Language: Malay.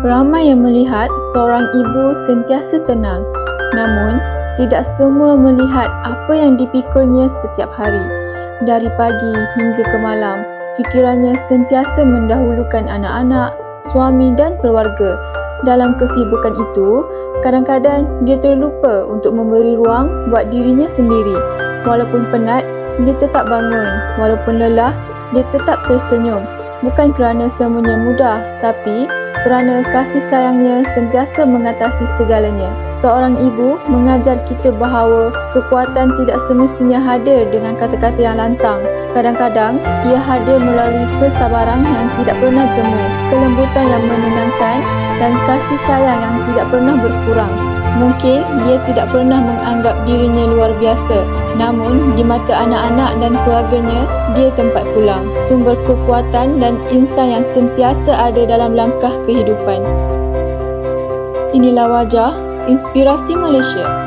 Ramai yang melihat seorang ibu sentiasa tenang, namun tidak semua melihat apa yang dipikulnya setiap hari. Dari pagi hingga ke malam, fikirannya sentiasa mendahulukan anak-anak, suami dan keluarga. Dalam kesibukan itu, kadang-kadang dia terlupa untuk memberi ruang buat dirinya sendiri. Walaupun penat, dia tetap bangun. Walaupun lelah, dia tetap tersenyum. Bukan kerana semuanya mudah, tapi kerana kasih sayangnya sentiasa mengatasi segalanya. Seorang ibu mengajar kita bahawa kekuatan tidak semestinya hadir dengan kata-kata yang lantang. Kadang-kadang, ia hadir melalui kesabaran yang tidak pernah jemu, kelembutan yang menenangkan dan kasih sayang yang tidak pernah berkurang. Mungkin dia tidak pernah menganggap dirinya luar biasa, namun di mata anak-anak dan keluarganya, dia tempat pulang, sumber kekuatan dan insan yang sentiasa ada dalam langkah kehidupan. Inilah Wajah Inspirasi Malaysia.